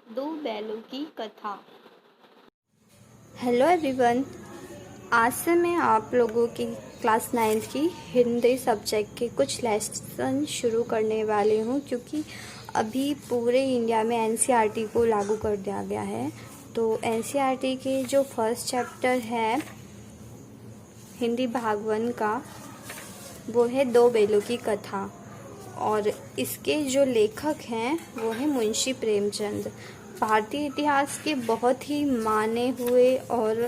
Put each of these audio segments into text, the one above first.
दो बैलों की कथा। Hello everyone. आज से मैं आप लोगों की क्लास 9th की हिंदी सब्जेक्ट के कुछ लेसन शुरू करने वाली हूँ, क्योंकि अभी पूरे इंडिया में एनसीईआरटी को लागू कर दिया गया है। तो एनसीईआरटी के जो फर्स्ट चैप्टर है हिंदी भाग 1 का, वो है दो बैलों की कथा। और इसके जो लेखक हैं वो है मुंशी प्रेमचंद। भारतीय इतिहास के बहुत ही माने हुए और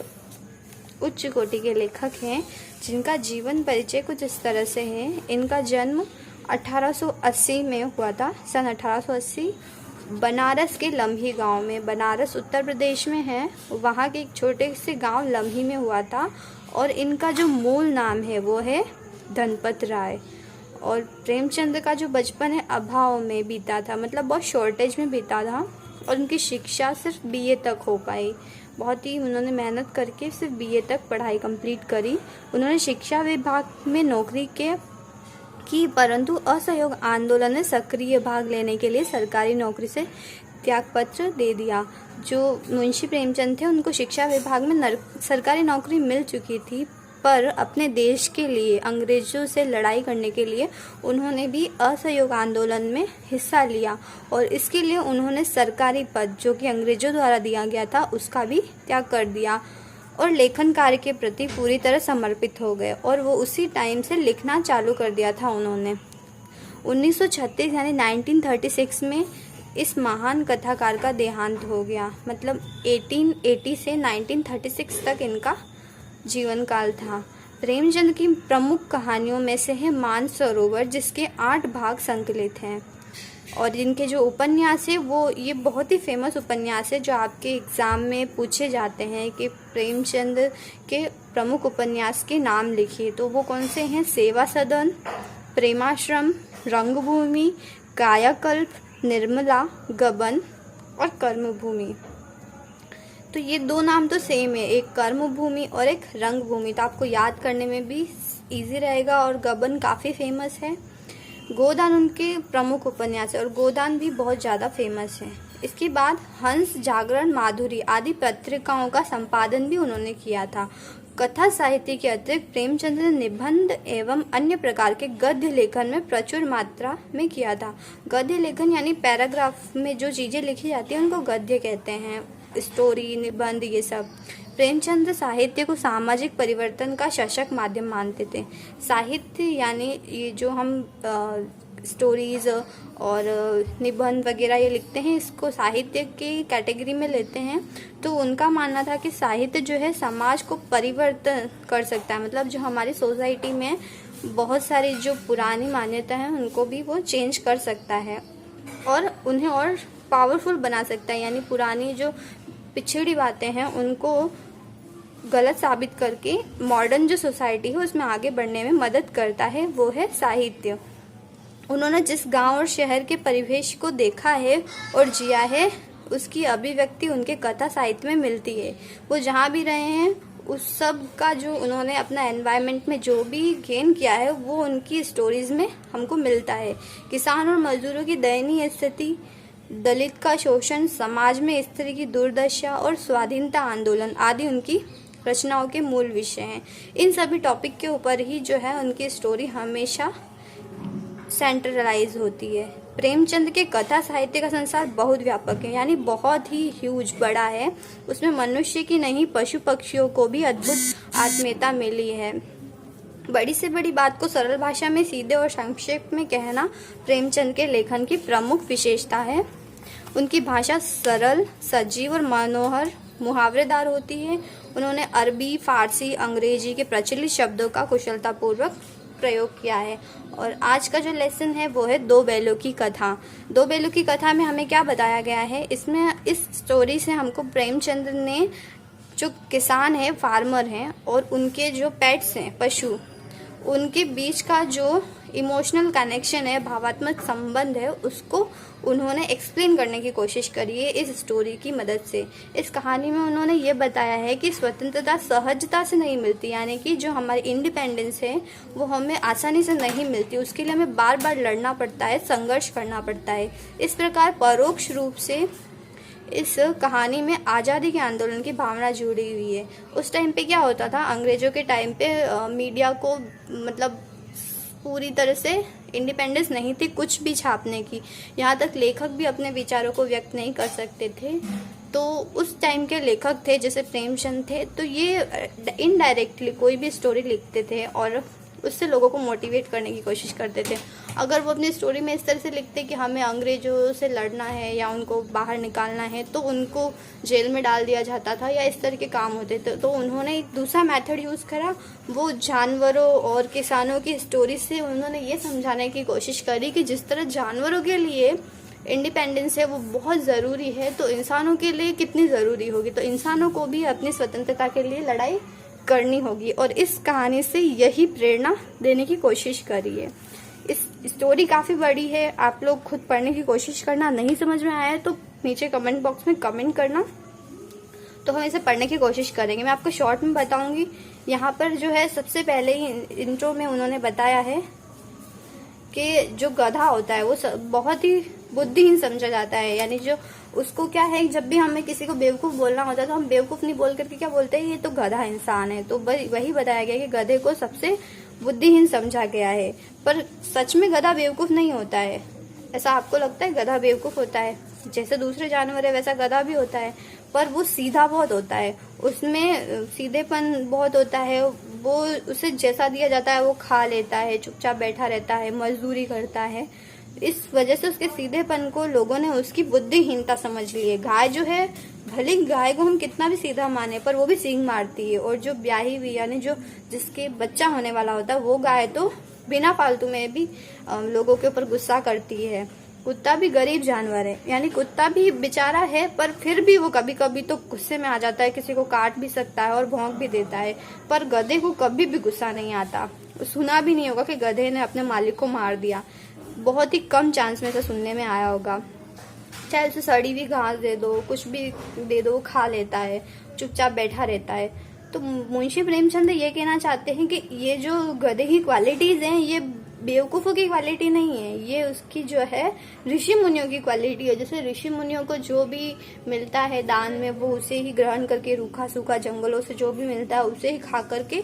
उच्च कोटि के लेखक हैं, जिनका जीवन परिचय कुछ इस तरह से है। इनका जन्म 1880 में हुआ था, सन 1880, बनारस के लम्ही गांव में। बनारस उत्तर प्रदेश में है, वहाँ के एक छोटे से गांव लम्ही में हुआ था। और इनका जो मूल नाम है वो है धनपत राय। और प्रेमचंद का जो बचपन है अभाव में बीता था, मतलब बहुत शॉर्टेज में बीता था। और उनकी शिक्षा सिर्फ बीए तक हो पाई। बहुत ही उन्होंने मेहनत करके सिर्फ बीए तक पढ़ाई कंप्लीट करी। उन्होंने शिक्षा विभाग में नौकरी की, परंतु असहयोग आंदोलन में सक्रिय भाग लेने के लिए सरकारी नौकरी से त्यागपत्र दे दिया। जो मुंशी प्रेमचंद थे उनको शिक्षा विभाग में सरकारी नौकरी मिल चुकी थी, पर अपने देश के लिए अंग्रेजों से लड़ाई करने के लिए उन्होंने भी असहयोग आंदोलन में हिस्सा लिया। और इसके लिए उन्होंने सरकारी पद जो कि अंग्रेजों द्वारा दिया गया था उसका भी त्याग कर दिया और लेखन कार्य के प्रति पूरी तरह समर्पित हो गए। और वो उसी टाइम से लिखना चालू कर दिया था उन्होंने। 1936 यानी 1936 में इस महान कथाकार का देहांत हो गया। मतलब 1880 से 1936 तक इनका जीवन काल था। प्रेमचंद की प्रमुख कहानियों में से है मानसरोवर, जिसके 8 भाग संकलित हैं। और इनके जो उपन्यास है वो ये बहुत ही फेमस उपन्यास है, जो आपके एग्ज़ाम में पूछे जाते हैं कि प्रेमचंद के प्रमुख उपन्यास के नाम लिखिए। तो वो कौन से हैं? सेवा सदन, प्रेमाश्रम, रंगभूमि, कायाकल्प, निर्मला, गबन और कर्मभूमि। तो ये दो नाम तो सेम है, एक कर्मभूमि और एक रंगभूमि, तो आपको याद करने में भी इजी रहेगा। और गबन काफ़ी फेमस है। गोदान उनके प्रमुख उपन्यास है और गोदान भी बहुत ज़्यादा फेमस है। इसके बाद हंस, जागरण, माधुरी आदि पत्रिकाओं का संपादन भी उन्होंने किया था। कथा साहित्य के अतिरिक्त प्रेमचंद ने निबंध एवं अन्य प्रकार के गद्य लेखन में प्रचुर मात्रा में किया था। गद्य लेखन यानी पैराग्राफ में जो चीज़ें लिखी जाती हैं उनको गद्य कहते हैं। स्टोरी, निबंध, ये सब। प्रेमचंद साहित्य को सामाजिक परिवर्तन का सशक्त माध्यम मानते थे। साहित्य यानी ये जो हम स्टोरीज और निबंध वगैरह ये लिखते हैं, इसको साहित्य की कैटेगरी में लेते हैं। तो उनका मानना था कि साहित्य जो है समाज को परिवर्तन कर सकता है। मतलब जो हमारी सोसाइटी में बहुत सारी जो पुरानी मान्यता है उनको भी वो चेंज कर सकता है और उन्हें और पावरफुल बना सकता है। यानी पुरानी जो पिछड़ी बातें हैं उनको गलत साबित करके मॉडर्न जो सोसाइटी है उसमें आगे बढ़ने में मदद करता है, वो है साहित्य। उन्होंने जिस गांव और शहर के परिवेश को देखा है और जिया है, उसकी अभिव्यक्ति उनके कथा साहित्य में मिलती है। वो जहाँ भी रहे हैं उस सब का जो उन्होंने अपना एनवायरनमेंट में जो भी गेन किया है वो उनकी स्टोरीज में हमको मिलता है। किसान और मजदूरों की दयनीय स्थिति, दलित का शोषण, समाज में स्त्री की दुर्दशा और स्वाधीनता आंदोलन आदि उनकी रचनाओं के मूल विषय हैं। इन सभी टॉपिक के ऊपर ही जो है उनकी स्टोरी हमेशा सेंट्रलाइज होती है। प्रेमचंद के कथा साहित्य का संसार बहुत व्यापक है, यानी बहुत ही ह्यूज, बड़ा है। उसमें मनुष्य की नहीं पशु पक्षियों को भी अद्भुत आत्मीयता मिली है। बड़ी से बड़ी बात को सरल भाषा में सीधे और संक्षेप में कहना प्रेमचंद के लेखन की प्रमुख विशेषता है। उनकी भाषा सरल, सजीव और मनोहर मुहावरेदार होती है। उन्होंने अरबी, फारसी, अंग्रेजी के प्रचलित शब्दों का कुशलतापूर्वक प्रयोग किया है। और आज का जो लेसन है वो है दो बैलों की कथा। दो बैलों की कथा में हमें क्या बताया गया है? इसमें इस स्टोरी से हमको प्रेमचंद ने जो किसान है, फार्मर हैं, और उनके जो पेट्स हैं, पशु, उनके बीच का जो इमोशनल कनेक्शन है, भावात्मक संबंध है, उसको उन्होंने एक्सप्लेन करने की कोशिश करी है इस स्टोरी की मदद से। इस कहानी में उन्होंने ये बताया है कि स्वतंत्रता सहजता से नहीं मिलती, यानी कि जो हमारी इंडिपेंडेंस है वो हमें आसानी से नहीं मिलती, उसके लिए हमें बार बार लड़ना पड़ता है, संघर्ष करना पड़ता है। इस प्रकार परोक्ष रूप से इस कहानी में आज़ादी के आंदोलन की भावना जुड़ी हुई है। उस टाइम पे क्या होता था, अंग्रेज़ों के टाइम पे मीडिया को मतलब पूरी तरह से इंडिपेंडेंस नहीं थी कुछ भी छापने की, यहाँ तक लेखक भी अपने विचारों को व्यक्त नहीं कर सकते थे। तो उस टाइम के लेखक थे जैसे प्रेमचंद थे, तो ये इनडायरेक्टली कोई भी स्टोरी लिखते थे और उससे लोगों को मोटिवेट करने की कोशिश करते थे। अगर वो अपनी स्टोरी में इस तरह से लिखते कि हमें अंग्रेज़ों से लड़ना है या उनको बाहर निकालना है, तो उनको जेल में डाल दिया जाता था या इस तरह के काम होते थे। तो उन्होंने एक दूसरा मेथड यूज़ करा, वो जानवरों और किसानों की स्टोरी से उन्होंने ये समझाने की कोशिश करी कि जिस तरह जानवरों के लिए इंडिपेंडेंस है वो बहुत ज़रूरी है, तो इंसानों के लिए कितनी ज़रूरी होगी। तो इंसानों को भी अपनी स्वतंत्रता के लिए लड़ाई करनी होगी, और इस कहानी से यही प्रेरणा देने की कोशिश करी है। इस स्टोरी काफ़ी बड़ी है, आप लोग खुद पढ़ने की कोशिश करना। नहीं समझ में आया तो नीचे कमेंट बॉक्स में कमेंट करना, तो हम इसे पढ़ने की कोशिश करेंगे। मैं आपको शॉर्ट में बताऊंगी। यहाँ पर जो है सबसे पहले ही इंट्रो में उन्होंने बताया है कि जो गधा होता है वो बहुत ही बुद्धिहीन समझा जाता है, यानी जो उसको क्या है, जब भी हमें किसी को बेवकूफ़ बोलना होता है तो हम बेवकूफ़ नहीं बोल करके क्या बोलते हैं, ये तो गधा इंसान है। तो वही बताया गया कि गधे को सबसे बुद्धिहीन समझा गया है, पर सच में गधा बेवकूफ़ नहीं होता है। ऐसा आपको लगता है गधा बेवकूफ़ होता है? जैसे दूसरे जानवर है वैसा गधा भी होता है, पर वो सीधा बहुत होता है, उसमें सीधेपन बहुत होता है। वो उसे जैसा दिया जाता है वो खा लेता है, चुपचाप बैठा रहता है, मजदूरी करता है। इस वजह से उसके सीधेपन को लोगों ने उसकी बुद्धिहीनता समझ ली है। गाय जो है, भले गाय को हम कितना भी सीधा माने, पर वो भी सींग मारती है, और जो ब्याही हुई यानी जो जिसके बच्चा होने वाला होता है वो गाय तो बिना फालतू में भी लोगों के ऊपर गुस्सा करती है। कुत्ता भी गरीब जानवर है, यानी कुत्ता भी बेचारा है, पर फिर भी वो कभी कभी तो गुस्से में आ जाता है, किसी को काट भी सकता है और भौंक भी देता है। पर गधे को कभी भी गुस्सा नहीं आता। सुना भी नहीं होगा कि गधे ने अपने मालिक को मार दिया, बहुत ही कम चांस में से सुनने में आया होगा। चाहे उसे सड़ी हुई घास दे दो, कुछ भी दे दो, वो खा लेता है, चुपचाप बैठा रहता है। तो मुंशी प्रेमचंद ये कहना चाहते हैं कि ये जो गधे की क्वालिटीज हैं ये बेवकूफ़ों की क्वालिटी नहीं है, ये उसकी जो है ऋषि मुनियों की क्वालिटी है। जैसे ऋषि मुनियों को जो भी मिलता है दान में वो उसे ही ग्रहण करके, रूखा सूखा जंगलों से जो भी मिलता है उसे ही खा करके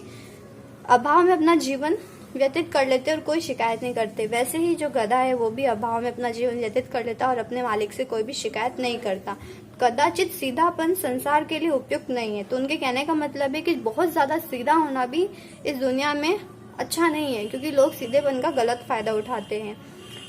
अभाव में अपना जीवन व्यतीत कर लेते और कोई शिकायत नहीं करते। वैसे ही जो गधा है वो भी अभाव में अपना जीवन व्यतीत कर लेता और अपने मालिक से कोई भी शिकायत नहीं करता। कदाचित सीधापन संसार के लिए उपयुक्त नहीं है। तो उनके कहने का मतलब है कि बहुत ज्यादा सीधा होना भी इस दुनिया में अच्छा नहीं है, क्योंकि लोग सीधेपन का गलत फायदा उठाते हैं।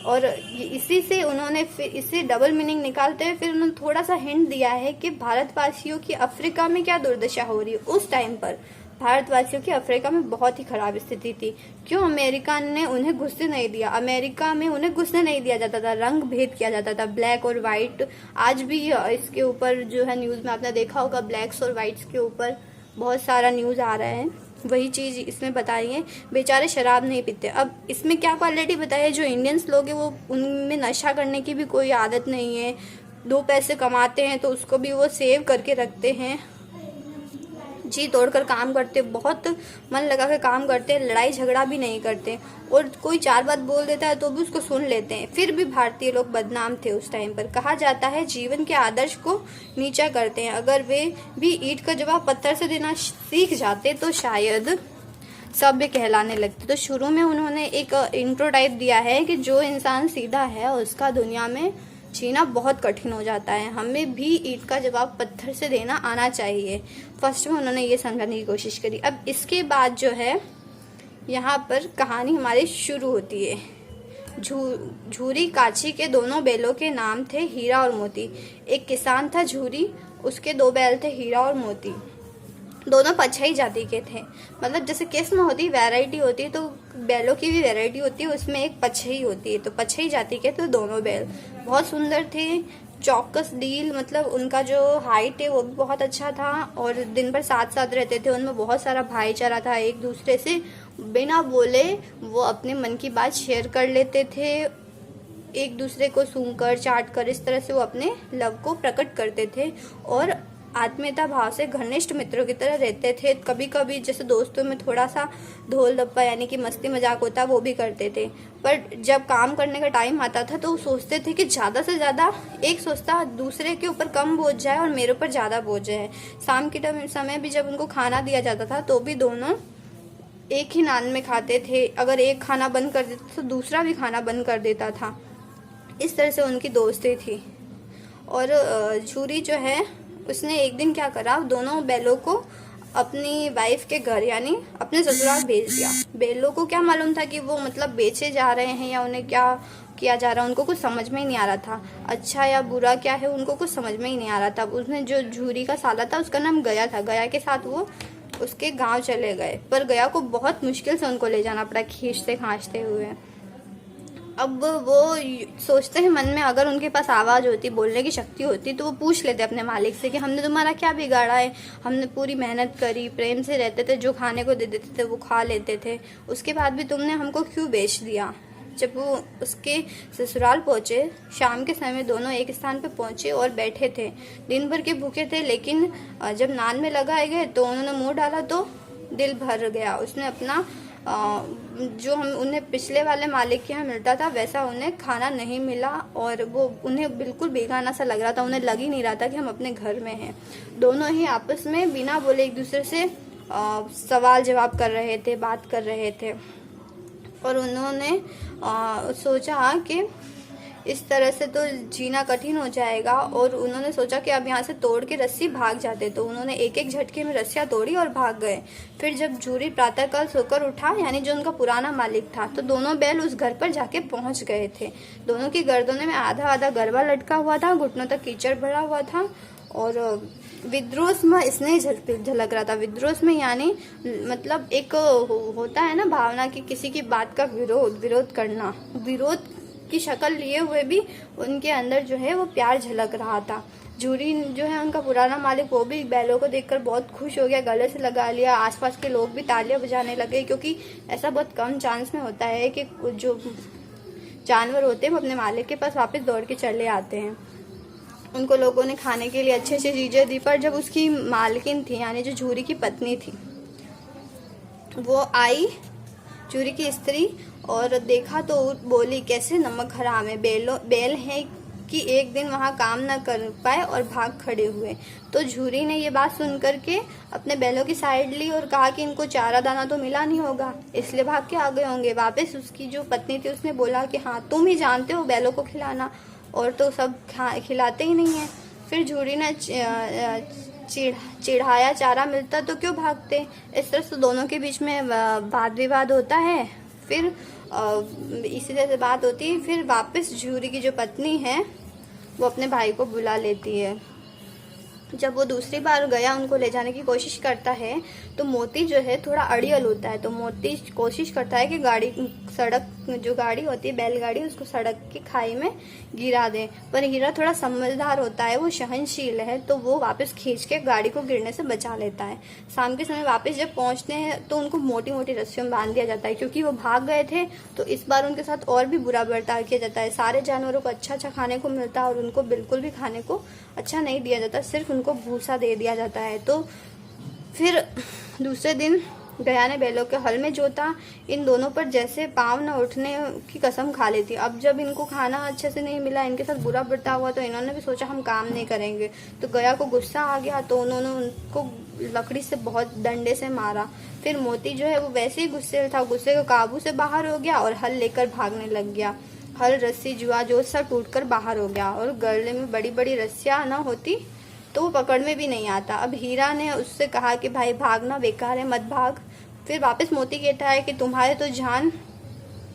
और इसी से उन्होंने फिर इससे डबल मीनिंग निकालते हुए फिर उन्होंने थोड़ा सा हिंट दिया है कि भारतवासियों की अफ्रीका में क्या दुर्दशा हो रही है। उस टाइम पर भारतवासियों की अफ्रीका में बहुत ही खराब स्थिति थी। क्यों? अमेरिका ने उन्हें घुसने नहीं दिया। अमेरिका में उन्हें घुसने नहीं दिया जाता था, रंग भेद किया जाता था, ब्लैक और व्हाइट। आज भी इसके ऊपर जो है न्यूज में आपने देखा होगा, ब्लैक्स और व्हाइट्स के ऊपर बहुत सारा न्यूज आ रहा है। वही चीज इसमें बताई है, बेचारे शराब नहीं पीते। अब इसमें क्या क्वालिटी बताई है, जो इंडियंस लोग हैं वो उनमें नशा करने की भी कोई आदत नहीं है। 2 पैसे कमाते हैं तो उसको भी वो सेव करके रखते हैं, जी तोड़कर काम करते, बहुत मन लगा कर काम करते, लड़ाई झगड़ा भी नहीं करते, और कोई 4 बात बोल देता है तो भी उसको सुन लेते हैं। फिर भी भारतीय लोग बदनाम थे उस टाइम पर। कहा जाता है जीवन के आदर्श को नीचा करते हैं। अगर वे भी ईंट का जवाब पत्थर से देना सीख जाते तो शायद सभ्य कहलाने लगते। तो शुरू में उन्होंने एक इंट्रो टाइप दिया है कि जो इंसान सीधा है उसका दुनिया में जीना बहुत कठिन हो जाता है, हमें भी ईंट का जवाब पत्थर से देना आना चाहिए। फर्स्ट में उन्होंने ये समझाने की कोशिश करी। अब इसके बाद जो है यहाँ पर कहानी हमारी शुरू होती है। झूरी काची के दोनों बैलों के नाम थे हीरा और मोती। एक किसान था झूरी, उसके 2 बैल थे हीरा और मोती। दोनों पछई जाति के थे, मतलब जैसे किस्म होती वैरायटी होती है तो बैलों की भी वैरायटी होती है, उसमें एक पछई होती है। तो पछई जाति के तो दोनों बैल बहुत सुंदर थे, चौकस डील, मतलब उनका जो हाइट है वो भी बहुत अच्छा था, और दिन भर साथ साथ रहते थे। उनमें बहुत सारा भाईचारा था, एक दूसरे से बिना बोले वो अपने मन की बात शेयर कर लेते थे, एक दूसरे को सूंघकर चाट कर इस तरह से वो अपने लव को प्रकट करते थे। और आत्मीयता भाव से घनिष्ठ मित्रों की तरह रहते थे। कभी कभी जैसे दोस्तों में थोड़ा सा ढोल डप्पा यानी कि मस्ती मजाक होता वो भी करते थे, पर जब काम करने का टाइम आता था तो सोचते थे कि ज़्यादा से ज़्यादा एक सोचता दूसरे के ऊपर कम बोझ जाए और मेरे ऊपर ज़्यादा बोझ जाए। शाम के समय भी जब उनको खाना दिया जाता था तो भी दोनों एक ही नान में खाते थे। अगर एक खाना बंद कर देता तो दूसरा भी खाना बंद कर देता था। इस तरह से उनकी दोस्ती थी। और झूरी जो है उसने एक दिन क्या करा, दोनों बैलों को अपनी वाइफ के घर यानी अपने ससुराल भेज दिया। बैलों को क्या मालूम था कि वो मतलब बेचे जा रहे हैं या उन्हें क्या किया जा रहा है, उनको कुछ समझ में ही नहीं आ रहा था। अच्छा या बुरा क्या है उनको कुछ समझ में ही नहीं आ रहा था। उसने जो झूरी का साला था उसका नाम गया था, गया के साथ वो उसके गांव चले गए, पर गया को बहुत मुश्किल से उनको ले जाना पड़ा खींचते खांचते हुए। अब वो सोचते हैं मन में अगर उनके पास आवाज़ होती, बोलने की शक्ति होती तो वो पूछ लेते अपने मालिक से कि हमने तुम्हारा क्या बिगाड़ा है, हमने पूरी मेहनत करी, प्रेम से रहते थे, जो खाने को दे देते थे वो खा लेते थे, उसके बाद भी तुमने हमको क्यों बेच दिया। जब वो उसके ससुराल पहुंचे, शाम के समय दोनों एक स्थान पर पहुंचे और बैठे थे। दिन भर के भूखे थे, लेकिन जब नान में लगाए गए तो उन्होंने मुंह डाला तो दिल भर गया। उसने अपना जो हम उन्हें पिछले वाले मालिक के यहाँ मिलता था वैसा उन्हें खाना नहीं मिला और वो उन्हें बिल्कुल बेगाना सा लग रहा था। उन्हें लग ही नहीं रहा था कि हम अपने घर में हैं। दोनों ही आपस में बिना बोले एक दूसरे से सवाल जवाब कर रहे थे, बात कर रहे थे। और उन्होंने सोचा कि इस तरह से तो जीना कठिन हो जाएगा और उन्होंने सोचा कि अब यहाँ से तोड़ के रस्सी भाग जाते। तो उन्होंने एक एक झटके में रस्सियाँ तोड़ी और भाग गए। फिर जब झूरी प्रातःकाल सोकर उठा, यानी जो उनका पुराना मालिक था, तो दोनों बैल उस घर पर जाके पहुंच गए थे। दोनों की गर्दनों में आधा आधा गरबा लटका हुआ था, घुटनों तक कीचड़ भरा हुआ था और विद्रोह में स्नेह झलक रहा था। विद्रोह में यानी मतलब एक होता है ना भावना कि किसी की बात का विरोध करना, विरोध की शक्ल लिए हुए भी उनके अंदर जो है वो प्यार झलक रहा था। झूरी जो है उनका पुराना मालिक, वो भी बैलों को देखकर बहुत खुश हो गया, गले से लगा लिया। आसपास के लोग भी तालियां बजाने लगे, क्योंकि ऐसा बहुत कम चांस में होता है कि जो जानवर होते हैं वो अपने मालिक के पास वापस दौड़ के चले आते हैं। उनको लोगों ने खाने के लिए अच्छी अच्छी चीजें दी, पर जब उसकी मालकिन थी यानी जो झूरी की पत्नी थी वो आई, झूरी की स्त्री, और देखा तो बोली कैसे नमक हराम है, बैल है कि एक दिन वहाँ काम न कर पाए और भाग खड़े हुए। तो झूरी ने ये बात सुन करके अपने बैलों की साइड ली और कहा कि इनको चारा दाना तो मिला नहीं होगा इसलिए भाग के आ गए होंगे। वापस उसकी जो पत्नी थी उसने बोला कि हाँ तुम ही जानते हो बैलों को खिलाना, और तो सब खिलाते ही नहीं है। फिर झूरी ने चिढ़ाया चारा मिलता तो क्यों भागते। इस तरह से दोनों के बीच में वाद विवाद होता है। फिर इसी तरह से बात होती है। फिर वापस झूरी की जो पत्नी है वो अपने भाई को बुला लेती है। जब वो दूसरी बार गया उनको ले जाने की कोशिश करता है तो मोती जो है थोड़ा अड़ियल होता है, तो मोती कोशिश करता है कि सड़क जो गाड़ी होती है बैलगाड़ी उसको सड़क की खाई में गिरा दे, पर हीरा थोड़ा समझदार होता है, वो सहनशील है, तो वो वापस खींच के गाड़ी को गिरने से बचा लेता है। शाम के समय वापस जब पहुंचते हैं तो उनको मोटी मोटी रस्सियों में बांध दिया जाता है, क्योंकि वो भाग गए थे तो इस बार उनके साथ और भी बुरा बर्ताव किया जाता है। सारे जानवरों को अच्छा अच्छा खाने को मिलता है और उनको बिल्कुल भी खाने को अच्छा नहीं दिया जाता, सिर्फ उनको भूसा दे दिया जाता है। तो फिर दूसरे दिन गया ने बैलों के हल में जोता। इन दोनों पर जैसे पाँव न उठने की कसम खा लेती। अब जब इनको खाना अच्छे से नहीं मिला, इनके साथ बुरा बर्ताव हुआ, तो इन्होंने भी सोचा हम काम नहीं करेंगे। तो गया को गुस्सा आ गया तो उन्होंने उनको लकड़ी से बहुत डंडे से मारा। फिर मोती जो है वो वैसे ही गुस्से था, गुस्से के काबू से बाहर हो गया और हल लेकर भागने लग गया। हल, रस्सी, जुआ जो सब टूटकर बाहर हो गया और गले में बड़ी बड़ी रस्सियाँ न होती तो वो पकड़ में भी नहीं आता। अब हीरा ने उससे कहा कि भाई भागना बेकार है, मत भाग। फिर वापस मोती कहता है कि तुम्हारे तो जान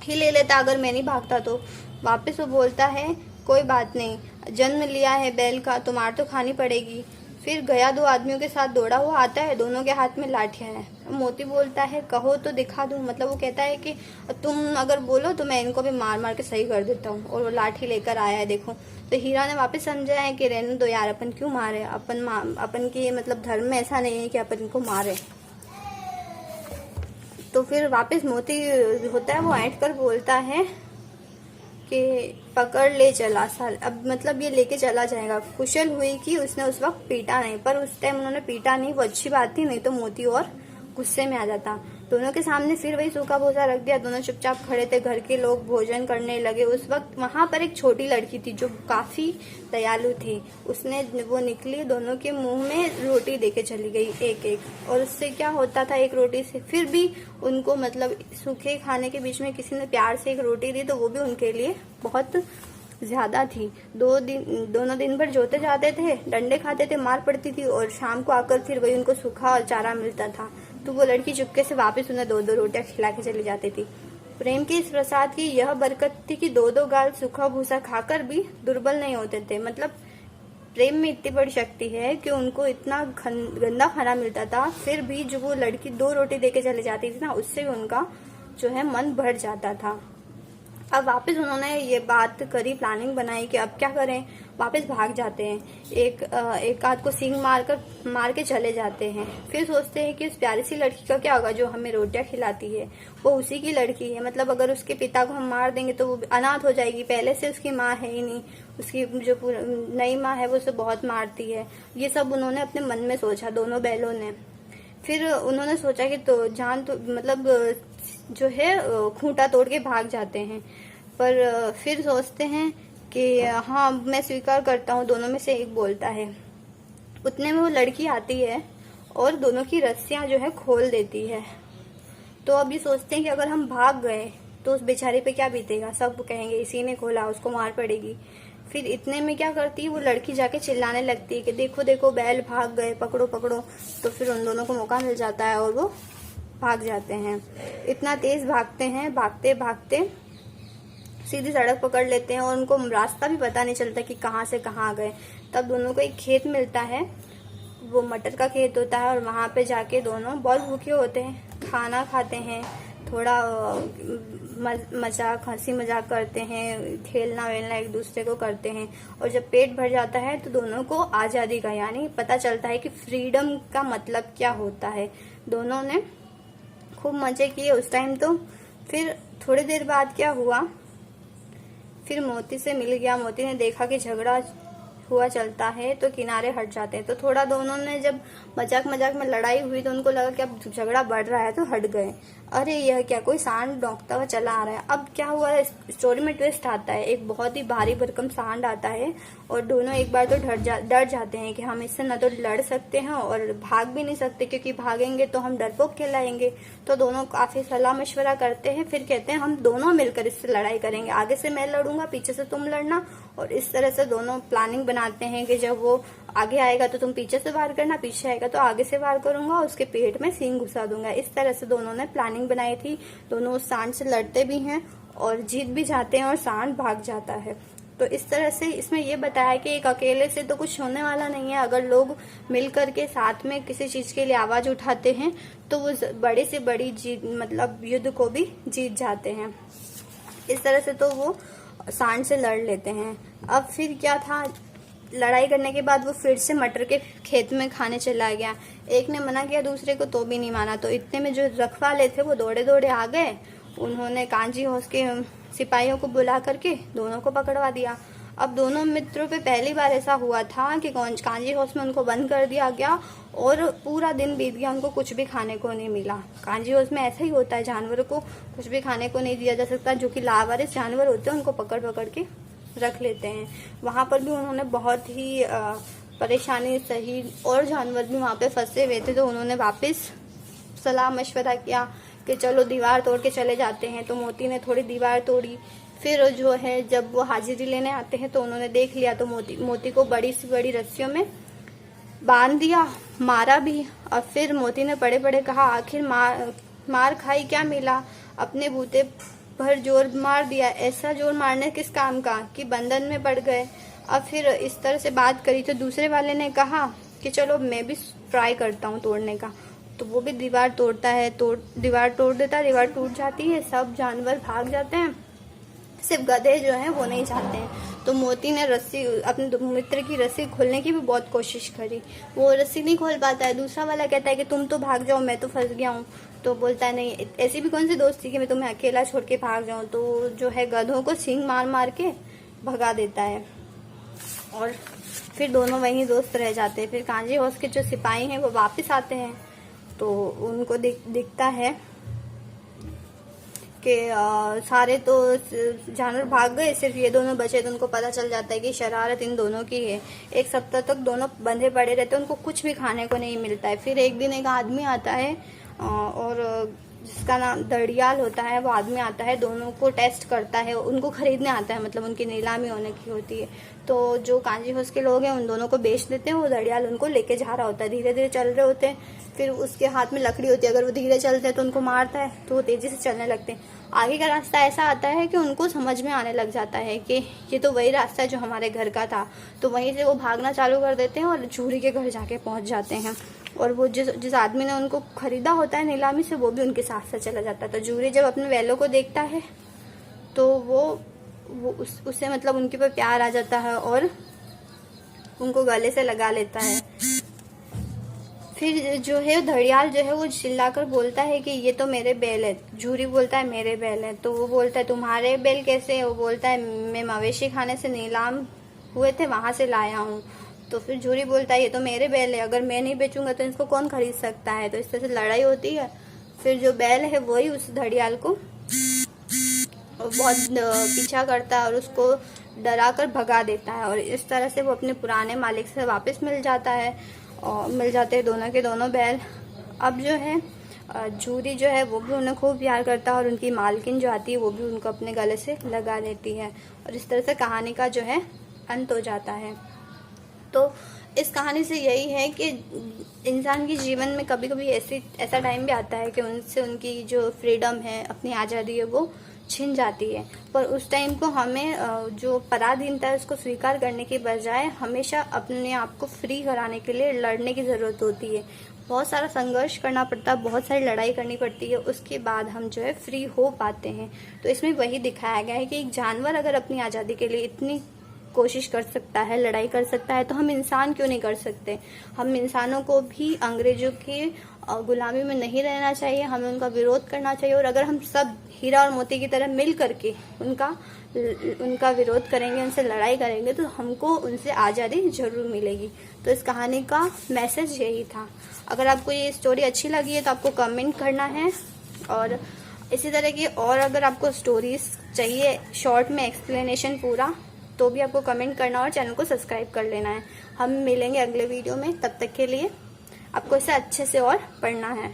ही ले लेता अगर मैं नहीं भागता तो। वापस वो बोलता है कोई बात नहीं, जन्म लिया है बैल का तो मार तो खानी पड़ेगी। फिर गया दो आदमियों के साथ दौड़ा हुआ आता है, दोनों के हाथ में लाठियां हैं। मोती बोलता है कहो तो दिखा दूं, मतलब वो कहता है कि तुम अगर बोलो तो मैं इनको भी मार मार के सही कर देता हूँ, और वो लाठी लेकर आया है देखो। तो हीरा ने वापस समझाया है कि रहने दो यार, अपन क्यों मारे, अपन की मतलब धर्म में ऐसा नहीं है कि अपन इनको मारे। तो फिर वापस मोती होता है वो ऐंठ कर बोलता है कि पकड़ ले चला साल, अब मतलब ये लेके चला जाएगा। कुशल हुई कि उसने उस वक्त पीटा नहीं, पर उस टाइम उन्होंने पीटा नहीं, वो अच्छी बात थी, नहीं तो मोती और गुस्से में आ जाता। दोनों के सामने फिर वही सूखा भूसा रख दिया। दोनों चुपचाप खड़े थे। घर के लोग भोजन करने लगे। उस वक्त वहां पर एक छोटी लड़की थी जो काफी दयालु थी। उसने वो निकली, दोनों के मुंह में रोटी देके चली गई एक एक। और उससे क्या होता था, एक रोटी से फिर भी उनको मतलब सूखे खाने के बीच में किसी ने प्यार से एक रोटी दी तो वो भी उनके लिए बहुत ज्यादा थी। दोनों दिन भर जोते जाते थे, डंडे खाते थे, मार पड़ती थी, और शाम को आकर फिर वही उनको सूखा और चारा मिलता था। तो वो लड़की चुपके से वापस उन्हें 2-2 रोटियां खिला के चली जाती थी। प्रेम की इस प्रसाद की यह बरकत थी कि 2-2 गाल सूखा भूसा खाकर भी दुर्बल नहीं होते थे। मतलब प्रेम में इतनी बड़ी शक्ति है कि उनको इतना गंदा खाना मिलता था, फिर भी जो वो लड़की 2 रोटी देके चली जाती थी ना, उससे भी उनका जो है मन भर जाता था। अब वापस उन्होंने ये बात करी, प्लानिंग बनाई कि अब क्या करें। वापस भाग जाते हैं, एक आध को सींग मार के चले जाते हैं। फिर सोचते हैं कि उस प्यारी सी लड़की का क्या होगा जो हमें रोटियां खिलाती है, वो उसी की लड़की है। मतलब अगर उसके पिता को हम मार देंगे तो वो अनाथ हो जाएगी, पहले से उसकी माँ है ही नहीं, उसकी जो नई माँ है वो उसे बहुत मारती है। ये सब उन्होंने अपने मन में सोचा, दोनों बैलों ने। फिर उन्होंने सोचा कि तो जान तो मतलब जो है खूंटा तोड़ के भाग जाते हैं। पर फिर सोचते हैं कि हाँ मैं स्वीकार करता हूँ, दोनों में से एक बोलता है। उतने में वो लड़की आती है और दोनों की रस्सियां जो है खोल देती है। तो अब ये सोचते हैं कि अगर हम भाग गए तो उस बेचारे पे क्या बीतेगा, सब कहेंगे इसी ने खोला, उसको मार पड़ेगी। फिर इतने में क्या करती है वो लड़की, जाके चिल्लाने लगती है कि देखो देखो बैल भाग गए, पकड़ो पकड़ो। तो फिर उन दोनों को मौका मिल जाता है और वो भाग जाते हैं। इतना तेज भागते हैं, भागते भागते सीधी सड़क पकड़ लेते हैं और उनको रास्ता भी पता नहीं चलता कि कहाँ से कहाँ आ गए। तब दोनों को एक खेत मिलता है, वो मटर का खेत होता है, और वहां पे जाके दोनों बहुत भूखे होते हैं, खाना खाते हैं, थोड़ा मजाक हंसी मजाक करते हैं, खेलना वेलना एक दूसरे को करते हैं। और जब पेट भर जाता है तो दोनों को आजादी का यानी पता चलता है कि फ्रीडम का मतलब क्या होता है। दोनों ने खूब मजे किए उस टाइम। तो फिर थोड़ी देर बाद क्या हुआ, फिर मोती से मिल गया। मोती ने देखा कि झगड़ा हुआ चलता है तो किनारे हट जाते हैं। तो थोड़ा दोनों ने जब मजाक मजाक में लड़ाई हुई तो उनको लगा कि अब झगड़ा बढ़ रहा है तो हट गए। अरे यह क्या, कोई सांड डोंकता हुआ चला आ रहा है। अब क्या हुआ है, स्टोरी में ट्विस्ट आता है, एक बहुत ही भारी भरकम सांड आता है और दोनों एक बार तो डर जाते हैं कि हम इससे न तो लड़ सकते हैं और भाग भी नहीं सकते, क्योंकि भागेंगे तो हम डरपोक कहलाएंगे। तो दोनों काफी सलाह मशवरा करते हैं, फिर कहते हैं हम दोनों मिलकर इससे लड़ाई करेंगे, आगे से मैं लड़ूंगा, पीछे से तुम लड़ना। और इस तरह से दोनों प्लानिंग बनाते हैं कि जब वो आगे आएगा तो तुम पीछे से वार करना, पीछे आएगा तो आगे से वार करूंगा, उसके पेट में सींग घुसा दूंगा। इस तरह से दोनों ने प्लानिंग बनाई थी। दोनों उस सांड से लड़ते भी हैं और जीत भी जाते हैं और सांड भाग जाता है। तो इस तरह से इसमें ये बताया कि एक अकेले से तो कुछ होने वाला नहीं है। अगर लोग मिलकर के साथ में किसी चीज के लिए आवाज उठाते हैं तो वो बड़े से बड़ी जीत मतलब युद्ध को भी जीत जाते हैं। इस तरह से तो वो सांड से लड़ लेते हैं। अब फिर क्या था, लड़ाई करने के बाद वो फिर से मटर के खेत में खाने चला गया। एक ने मना किया दूसरे को तो भी नहीं माना। तो इतने में जो रखवाले थे वो दौड़े दौड़े आ गए। उन्होंने कांजी हाउस के सिपाहियों को बुला करके दोनों को पकड़वा दिया। अब दोनों मित्रों पे पहली बार ऐसा हुआ था कि कांजी हाउस में उनको बंद कर दिया गया और पूरा दिन बीत गया, उनको कुछ भी खाने को नहीं मिला। कांजी हाउस में ऐसा ही होता है, जानवरों को कुछ भी खाने को नहीं दिया जा सकता। जो कि लावारिस जानवर होते हैं उनको पकड़ पकड़ के रख लेते हैं। वहां पर भी उन्होंने बहुत ही परेशानी सही और जानवर भी वहां पे फंसे हुए थे। तो उन्होंने वापस सलाह मशवरा किया कि चलो दीवार तोड़ के चले जाते हैं। तो मोती ने थोड़ी दीवार तोड़ी। फिर जो है जब वो हाजिरी लेने आते हैं तो उन्होंने देख लिया तो मोती को बड़ी सी बड़ी रस्सियों में बांध दिया, मारा भी। और फिर मोती ने बड़े बड़े कहा आखिर मार खाई क्या मिला, अपने बूते भर जोर मार दिया, ऐसा जोर मारने किस काम का कि बंधन में पड़ गए। अब फिर इस तरह से बात करी तो दूसरे वाले ने कहा कि चलो मैं भी ट्राई करता हूँ तोड़ने का। तो वो भी दीवार तोड़ता है, दीवार तोड़ देता है, दीवार टूट जाती है, सब जानवर भाग जाते हैं, सिर्फ गधे जो हैं वो नहीं जाते हैं। तो मोती ने रस्सी अपने मित्र की रस्सी खोलने की भी बहुत कोशिश करी, वो रस्सी नहीं खोल पाता है। दूसरा वाला कहता है कि तुम तो भाग जाओ, मैं तो फंस गया हूँ। तो बोलता है नहीं, ऐसी भी कौन सी दोस्ती कि मैं तुम्हें अकेला छोड़ के भाग जाऊं। तो जो है गधों को सींग मार मार के भगा देता है और फिर दोनों वहीं दोस्त रह जाते हैं। फिर कांजी हाउस के जो सिपाही हैं वो वापस आते हैं तो उनको दिखता है कि सारे तो जानवर भाग गए, सिर्फ ये दोनों बचे। तो उनको पता चल जाता है कि शरारत इन दोनों की है। एक सप्ताह तक दोनों बंधे पड़े रहते हैं, उनको कुछ भी खाने को नहीं मिलता है। फिर एक दिन एक आदमी आता है और जिसका नाम दड़ियाल होता है, वो आदमी आता है, दोनों को टेस्ट करता है, उनको खरीदने आता है, मतलब उनकी नीलामी होने की होती है। तो जो कांजी हाउस के लोग हैं उन दोनों को बेच देते हैं। वो दड़ियाल उनको लेके जा रहा होता है, धीरे धीरे चल रहे होते हैं। फिर उसके हाथ में लकड़ी होती है, अगर वो धीरे चलते हैं तो उनको मारता है, तो वो तेजी से चलने लगते हैं। आगे का रास्ता ऐसा आता है कि उनको समझ में आने लग जाता है कि ये तो वही रास्ता है जो हमारे घर का था। तो वहीं से वो भागना चालू कर देते हैं और जूरी के घर जाके पहुंच जाते हैं। और वो जिस आदमी ने उनको खरीदा होता है नीलामी से, वो भी उनके साथ साथ चला जाता है। तो जूरी जब अपने वेलो को देखता है तो वो उससे मतलब उनके ऊपर प्यार आ जाता है और उनको गले से लगा लेता है। फिर जो है दड़ियाल जो है वो चिल्लाकर बोलता है कि ये तो मेरे बैल है। जूरी बोलता है मेरे बैल है। तो वो बोलता है तुम्हारे बैल कैसे है? वो बोलता है मैं मवेशी खाने से नीलाम हुए थे, वहां से लाया हूँ। तो फिर जूरी बोलता है ये तो मेरे बैल है, अगर मैं नहीं बेचूंगा तो इसको कौन खरीद सकता है। तो इस तरह से लड़ाई होती है। फिर जो बैल है वही उस घड़ियाल को बहुत पीछा करता है और उसको डरा कर भगा देता है। और इस तरह से वो अपने पुराने मालिक से वापस मिल जाता है और मिल जाते हैं दोनों के दोनों बैल। अब जो है जूरी जो है वो भी उन्हें खूब प्यार करता है और उनकी मालकिन जो आती है वो भी उनको अपने गले से लगा लेती है। और इस तरह से कहानी का जो है अंत हो जाता है। तो इस कहानी से यही है कि इंसान के जीवन में कभी कभी ऐसा टाइम भी आता है कि उनसे उनकी जो फ्रीडम है, अपनी आज़ादी है, वो छिन जाती है। पर उस टाइम को हमें जो पराधीनता है उसको स्वीकार करने के बजाय हमेशा अपने आप को फ्री कराने के लिए लड़ने की ज़रूरत होती है। बहुत सारा संघर्ष करना पड़ता है, बहुत सारी लड़ाई करनी पड़ती है, उसके बाद हम जो है फ्री हो पाते हैं। तो इसमें वही दिखाया गया है कि एक जानवर अगर अपनी आज़ादी के लिए इतनी कोशिश कर सकता है, लड़ाई कर सकता है, तो हम इंसान क्यों नहीं कर सकते। हम इंसानों को भी अंग्रेजों की गुलामी में नहीं रहना चाहिए, हमें उनका विरोध करना चाहिए। और अगर हम सब हीरा और मोती की तरह मिल करके उनका विरोध करेंगे, उनसे लड़ाई करेंगे, तो हमको उनसे आज़ादी जरूर मिलेगी। तो इस कहानी का मैसेज यही था। अगर आपको ये स्टोरी अच्छी लगी है तो आपको कमेंट करना है। और इसी तरह की और अगर आपको स्टोरीज चाहिए शॉर्ट में एक्सप्लेनेशन पूरा, तो भी आपको कमेंट करना और चैनल को सब्सक्राइब कर लेना है। हम मिलेंगे अगले वीडियो में, तब तक के लिए आपको इसे अच्छे से और पढ़ना है।